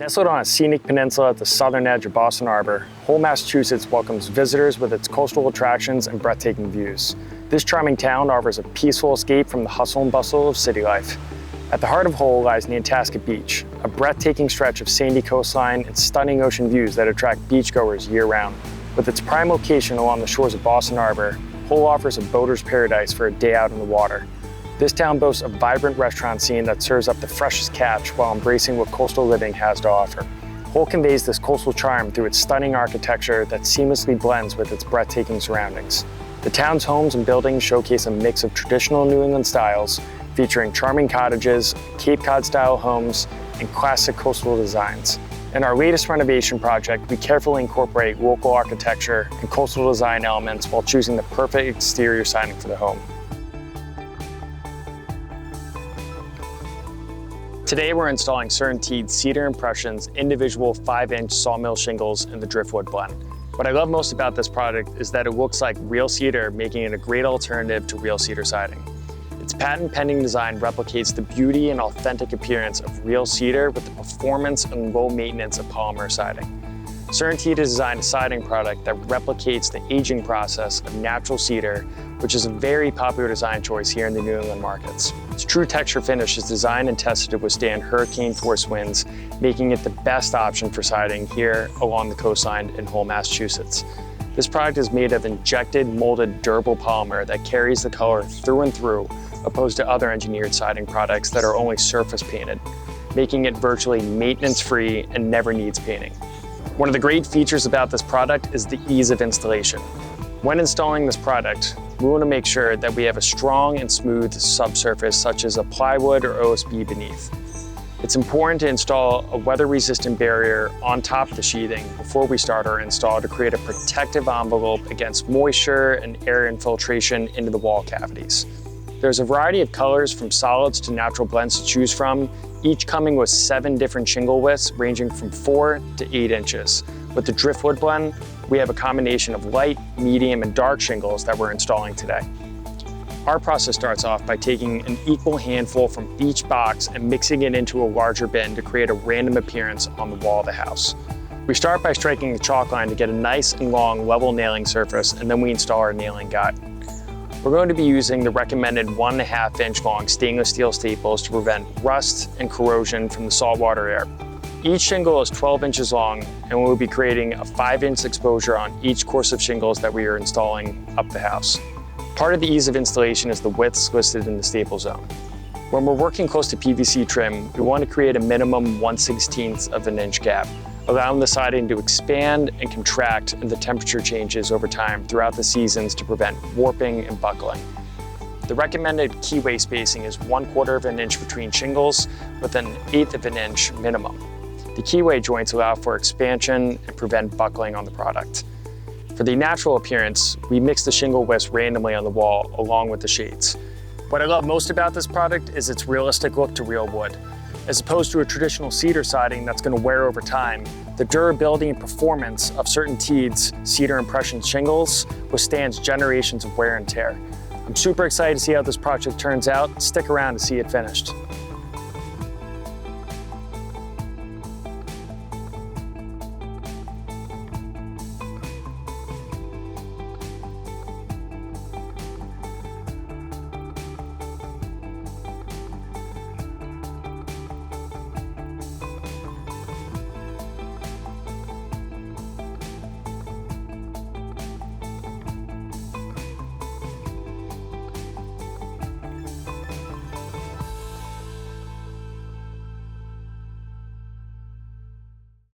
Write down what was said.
Nestled on a scenic peninsula at the southern edge of Boston Harbor, Hull, Massachusetts welcomes visitors with its coastal attractions and breathtaking views. This charming town offers a peaceful escape from the hustle and bustle of city life. At the heart of Hull lies Nantasket Beach, a breathtaking stretch of sandy coastline and stunning ocean views that attract beachgoers year-round. With its prime location along the shores of Boston Harbor, Hull offers a boater's paradise for a day out in the water. This town boasts a vibrant restaurant scene that serves up the freshest catch while embracing what coastal living has to offer. Hull conveys this coastal charm through its stunning architecture that seamlessly blends with its breathtaking surroundings. The town's homes and buildings showcase a mix of traditional New England styles, featuring charming cottages, Cape Cod-style homes, and classic coastal designs. In our latest renovation project, we carefully incorporate local architecture and coastal design elements while choosing the perfect exterior siding for the home. Today we're installing CertainTeed Cedar Impressions Individual 5-inch Sawmill Shingles in the Driftwood Blend. What I love most about this product is that it looks like real cedar, making it a great alternative to real cedar siding. Its patent-pending design replicates the beauty and authentic appearance of real cedar with the performance and low maintenance of polymer siding. CertainTeed has designed a siding product that replicates the aging process of natural cedar, which is a very popular design choice here in the New England markets. Its true texture finish is designed and tested to withstand hurricane-force winds, making it the best option for siding here along the coastline in Hull, Massachusetts. This product is made of injected, molded, durable polymer that carries the color through and through, opposed to other engineered siding products that are only surface painted, making it virtually maintenance-free and never needs painting. One of the great features about this product is the ease of installation. When installing this product, we want to make sure that we have a strong and smooth subsurface such as a plywood or OSB beneath. It's important to install a weather-resistant barrier on top of the sheathing before we start our install to create a protective envelope against moisture and air infiltration into the wall cavities. There's a variety of colors from solids to natural blends to choose from, each coming with 7 different shingle widths ranging from 4 to 8 inches. With the Driftwood Blend, we have a combination of light, medium, and dark shingles that we're installing today. Our process starts off by taking an equal handful from each box and mixing it into a larger bin to create a random appearance on the wall of the house. We start by striking a chalk line to get a nice and long level nailing surface, and then we install our nailing guide. We're going to be using the recommended 1.5 inch long stainless steel staples to prevent rust and corrosion from the saltwater air. Each shingle is 12 inches long, and we'll be creating a 5-inch exposure on each course of shingles that we are installing up the house. Part of the ease of installation is the widths listed in the staple zone. When we're working close to PVC trim, we want to create a minimum 1/16 of an inch gap, allowing the siding to expand and contract and the temperature changes over time throughout the seasons to prevent warping and buckling. The recommended keyway spacing is 1/4 of an inch between shingles with an 1/8 of an inch minimum. The keyway joints allow for expansion and prevent buckling on the product. For the natural appearance, we mix the shingle widths randomly on the wall along with the shades. What I love most about this product is its realistic look to real wood. As opposed to a traditional cedar siding that's going to wear over time, the durability and performance of CertainTeed's Cedar Impressions shingles withstands generations of wear and tear. I'm super excited to see how this project turns out. Stick around to see it finished.